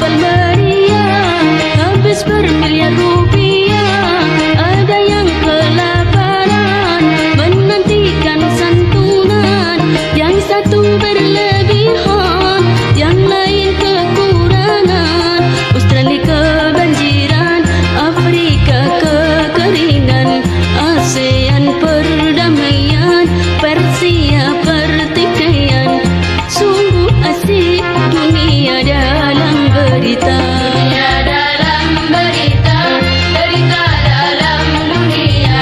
kapal meriah, habis bermiliar rupiah. Ada yang kelaparan, menantikan santunan. Yang satu berlebihan, yang lain kekurangan. Australia kebanjiran, Afrika kekeringan, ASEAN perdamaian, Persia pertikaian. Sungguh asik dunia dalam berita. Dunia dalam berita, berita dalam dunia.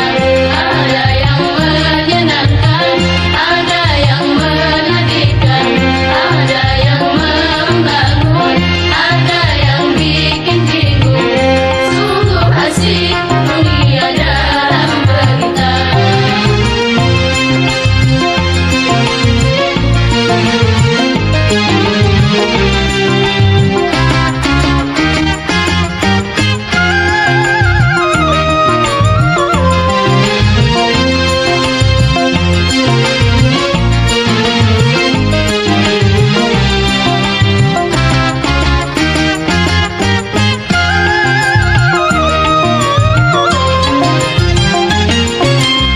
Ada yang menyenangkan, ada yang menyedihkan, ada yang membangun, ada yang bikin bingung. Sungguh asik dunia dalam berita.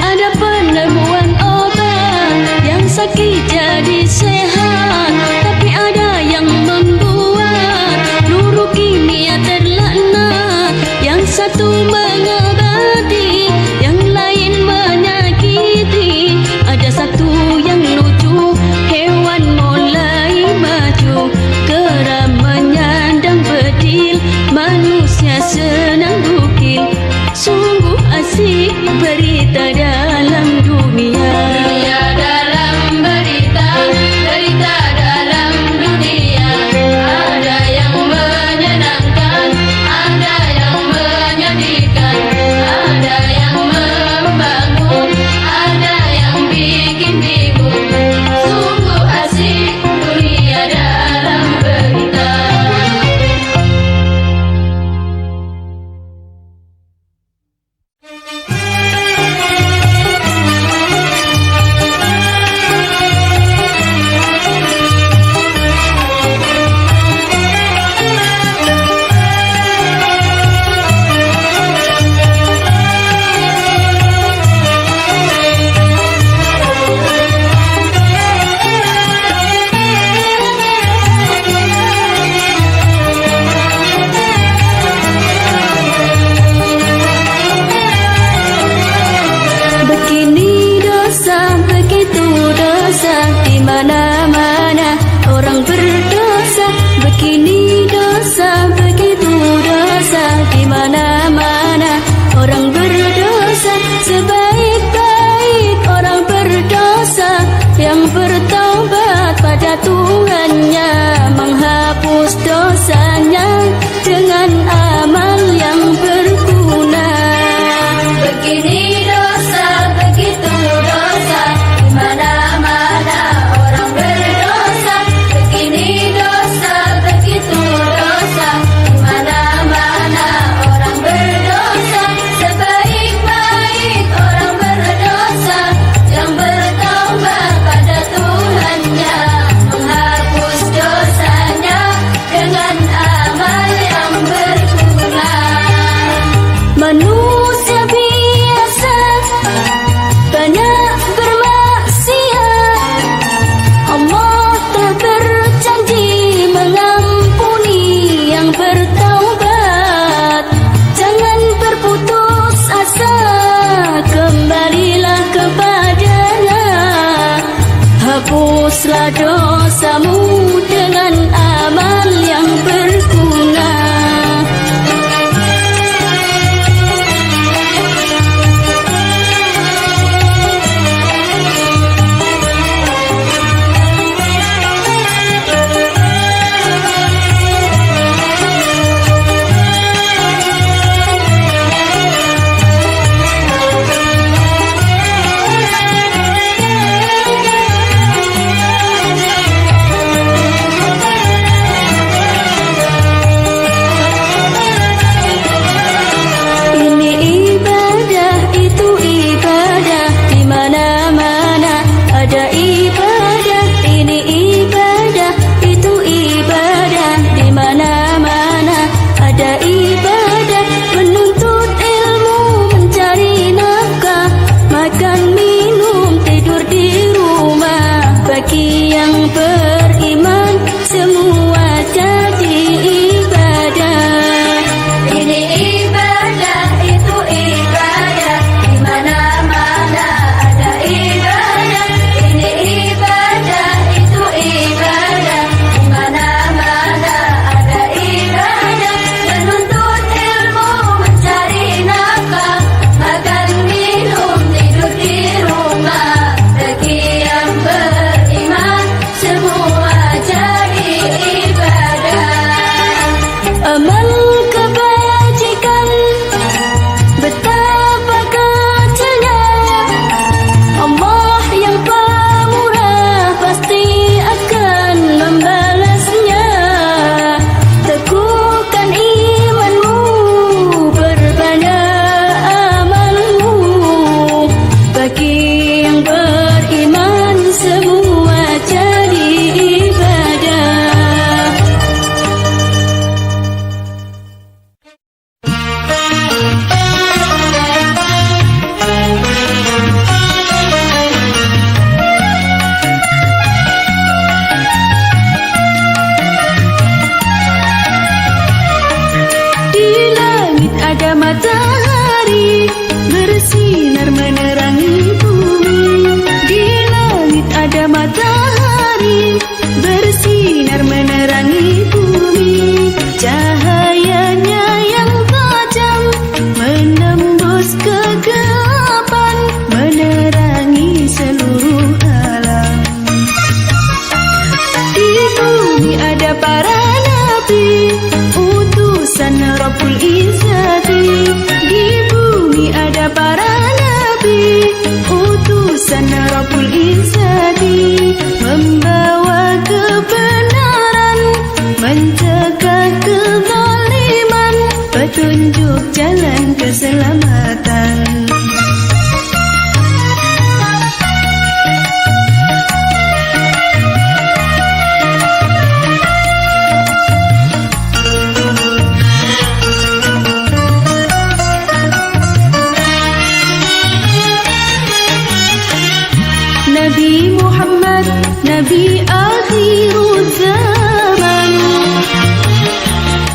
Ada penemuan obat yang sakit jadi sehat, tapi ada yang membuat peluru kimia terlaknat. Yang satu mengobati, yang lain menyakiti. Ada satu yang lucu, hewan mulai maju, kera menyandang bedil, manusia senang bukil. Sungguh asik berita dalam dunia. Dunia dalam berita, berita dalam dunia. Ada yang menyenangkan, ada yang menyedihkan, ada yang membangun, ada yang bikin bingung. Sungguh asik dunia dalam berita. Begini dosa, begitu dosa, di mana-mana orang berdosa. Begini dosa, begitu dosa, di mana-mana orang berdosa. Sebaik-baik orang berdosa yang bertaubat pada Tuhannya, menghapus dosanya dengan amal yang berguna. Begini dosa, begitu dosa, di mana-mana orang berdosa. Begini dosa, begitu dosa, di mana-mana orang berdosa. Sebaik-baik orang berdosa yang bertaubat pada Tuhannya, menghapus dosanya dengan amal yang berguna. Manusia biasa banyak bermaksiat, Allah telah berjanji mengampuni yang bertaubat. Jangan berputus asa, kembalilah kepadanya. Hapuslah dosamu dengan amal yang berguna. matahari bersinar menerangi bumi. Di langit ada matahari bersinar menerangi bumi. Cahayanya yang tajam menembus kegelapan, menerangi seluruh alam. Di bumi ada para nabi, utusan Rabbul Izzati. Di bumi ada para nabi, utusan Rabbul Izzati, membawa kebenaran, mencegah kezaliman, petunjuk jalan keselamatan. Nabi Muhammad, Nabi akhir zaman,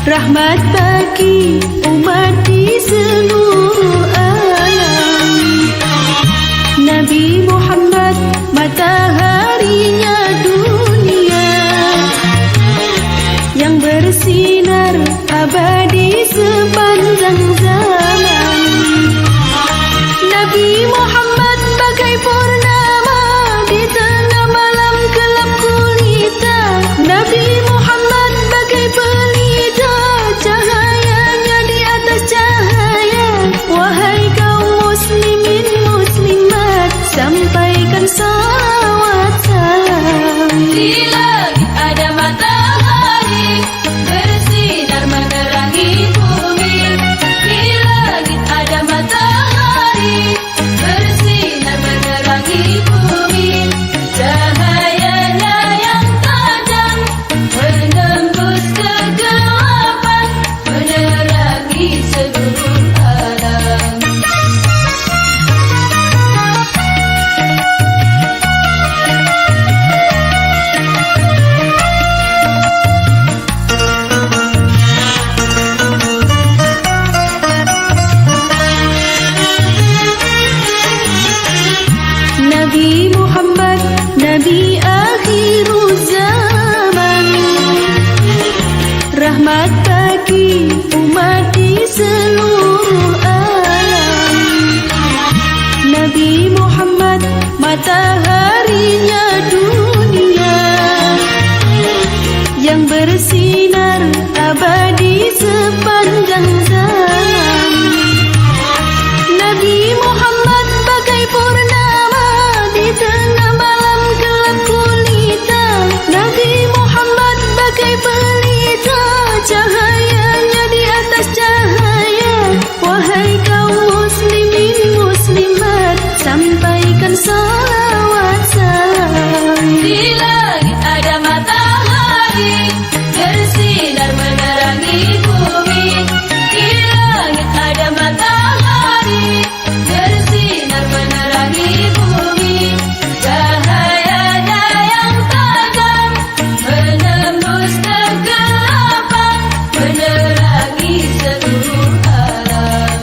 rahmat bagi umat di seluruh alam. Nabi Muhammad, mataharinya dunia, yang bersinar abadi sepanjang zaman. Nabi Muhammad bagai purnama di tengah malam gelap gulita. Nabi Muhammad bagai pelita, cahayanya di atas cahaya. Wahai kaum muslimin muslimat, sampaikan salawat salam. Di langit ada matahari bersinar menerangi bumi. Di langit ada matahari bersinar menerangi bumi. Cahayanya yang tajam menembus kegelapan, menerangi seluruh alam. Nabi Muhammad, Nabi akhir zaman, rahmat bagi umat di seluruh alam. Nabi Muhammad, mataharinya dunia, yang bersinar abadi sepanjang zaman. Nabi Muhammad bagai purnama di tengah malam gelap gulita. Nabi Muhammad bagai pelita, cahayanya di atas cahaya. Wahai kaum muslimin muslimat, sampaikan salawat salam. Di langit ada matahari bersinar menerangi bumi. Di langit ada matahari bersinar menerangi bumi. Cahayanya yang tajam menembus kegelapan, menerangi seluruh alam.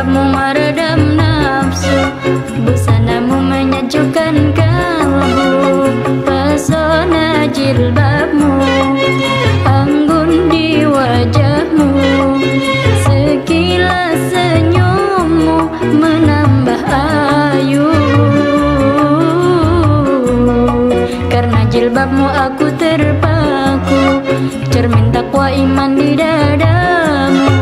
jilbabmu meredam nafsu, busanamu menyejukkan kalbu. Pesona jilbabmu, anggun di wajahmu, sekilas senyummu menambah ayu. Karena jilbabmu aku terpaku, cermin takwa iman di dadamu.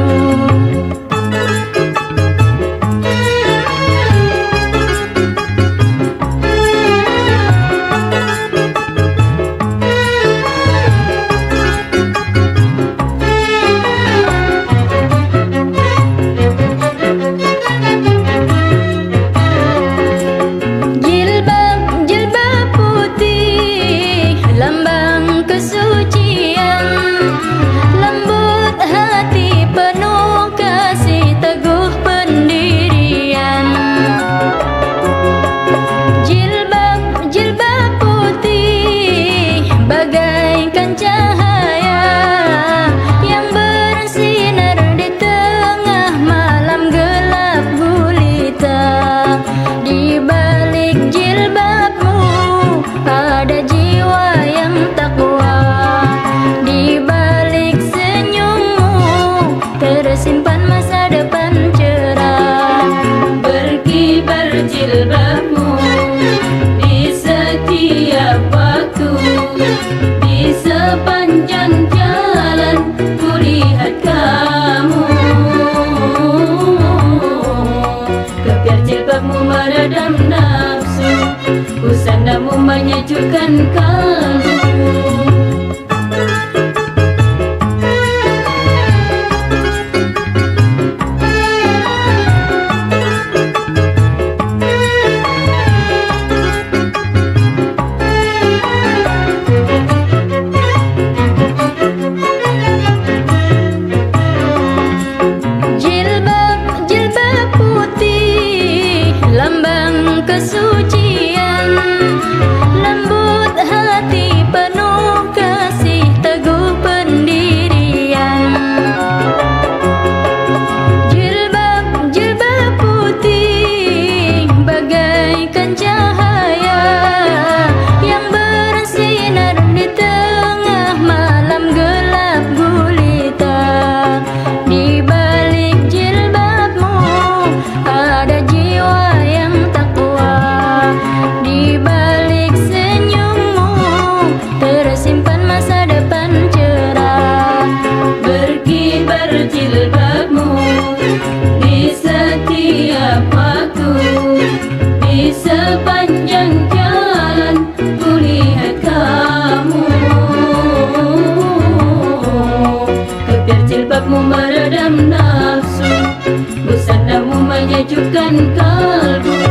Lambang kesucian, lembut hati penuh kasih, teguh pendirian. Jilbab putih bagaikan cahaya yang bersinar di tengah malam gelap gulita. Di balik jilbabmu ada jiwa yang takwa, di balik senyummu tersimpan masa depan cerah. Berkibar jilbabmu di setiap waktu, di sepanjang jalan kulihat kamu. Kebiar jilbabmu meredam nafsu, busanamu menyejukkan kalbu. Jilbab putih lambang kesucian, lembut hati penuh kasih, teguh pendirian. Jilbab putih bagaikan cahaya yang bersinar di tengah malam gelap gulita. Di balik jilbabmu ada jiwa yang takwa, di balik senyummu tersimpan masa depan cerah. Berkibar jilbabmu di setiap waktu, di sepanjang jalan kulihat kamu. Kebiar jilbabmu meredam nafsu, busanamu menyejukkan kalbu.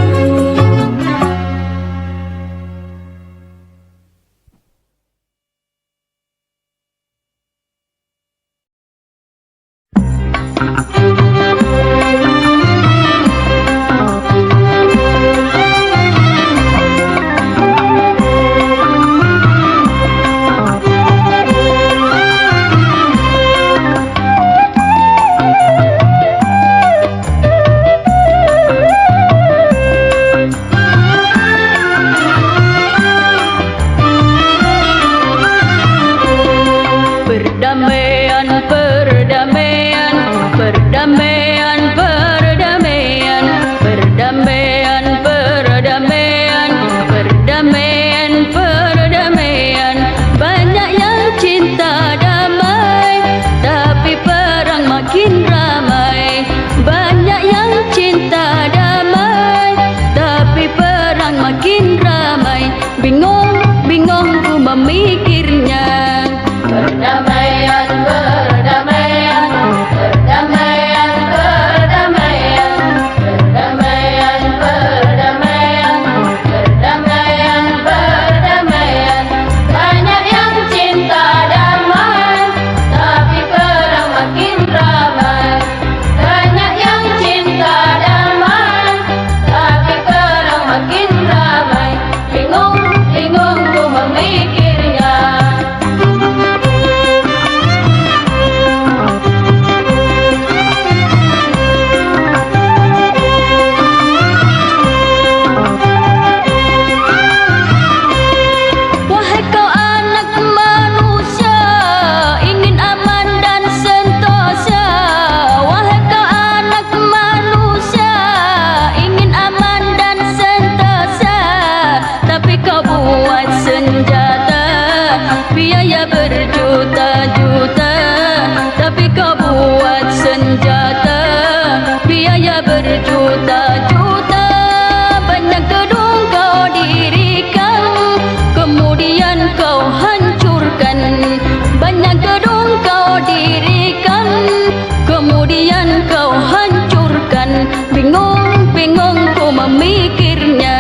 buat senjata, biaya berjuta-juta. Banyak gedung kau dirikan, kemudian kau hancurkan. Banyak gedung kau dirikan, kemudian kau hancurkan. Bingung-bingung ku memikirnya.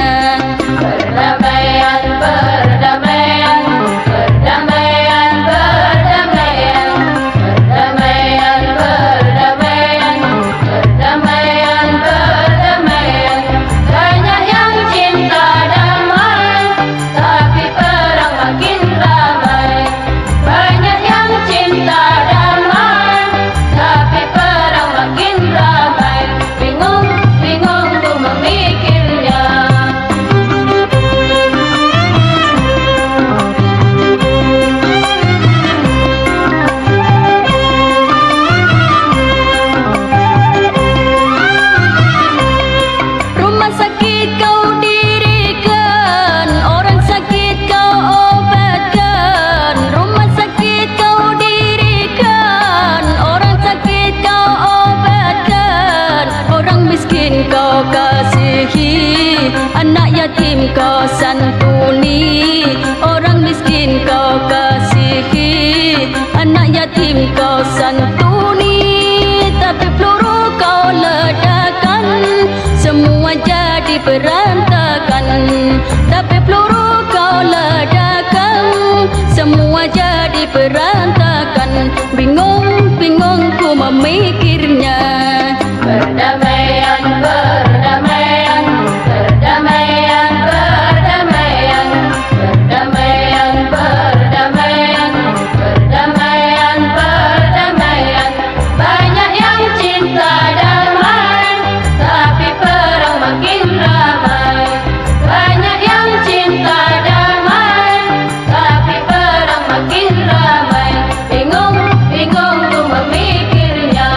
Perdamaian, perdamaian, perdamaian, perdamaian, perdamaian, perdamaian, perdamaian, perdamaian. Banyak yang cinta damai, tapi perang makin ramai. Banyak yang cinta damai, tapi perang makin ramai. Bingung-bingung ku memikirnya. Rumah sakit kau dirikan, orang sakit kau obatkan. Rumah sakit kau dirikan, orang sakit kau obatkan. Orang miskin kau kasihi, anak yatim kau santuni. Orang miskin kau kasihi, anak yatim kau santuni. Tapi peluru kau ledakan, semua jadi berantakan. Tapi peluru kau ledakan, semua jadi berantakan. Bingung-bingung ku memikirnya. Perdamaian, perdamaian, perdamaian, perdamaian, perdamaian, perdamaian, perdamaian, perdamaian. Banyak yang cinta damai, tapi perang makin ramai. Banyak yang cinta damai, tapi perang makin ramai. Bingung-bingung ku memikirnya.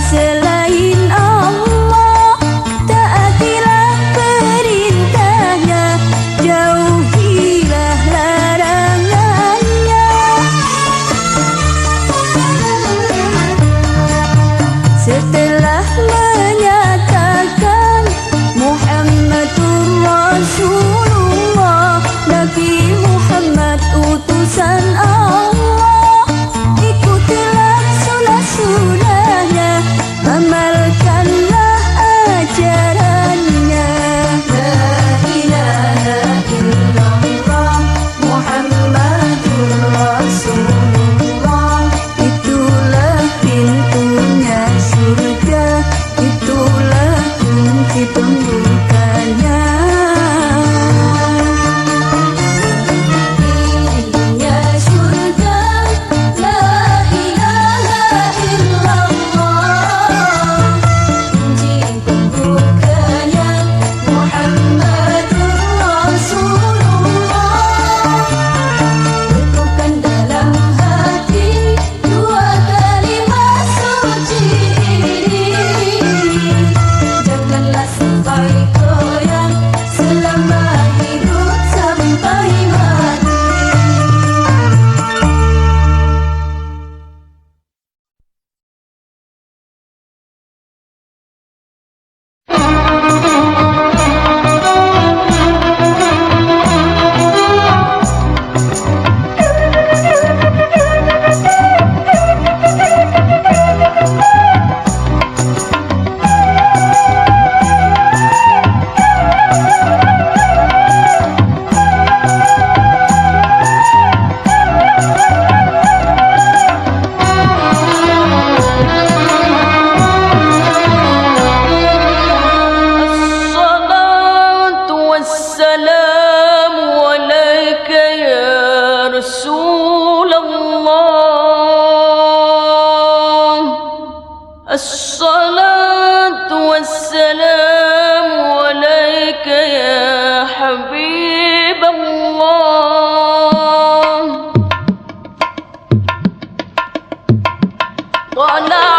selain Allah, taatilah perintahnya, jauhilah larangannya. Setelah menyatakan Muhammadur Rasulullah, Nabi Muhammad utusan Allah, ikutilah sunnah-sunnahnya, amalkanlah ajarannya. La ilaha illallah Muhammadur Rasulullah, itulah pintunya surga, itulah kunci pembukanya. Pintunya surga, la ilaha illallah, kunci pembukanya Muhammadur Rasulullah. Letakkan dalam hati dua kalimat suci ini, janganlah sampai goyah selama hidup sampai mati. الصلاة والسلام عليك يا رسول الله. الصلاة والسلام عليك يا حبيب الله. طلع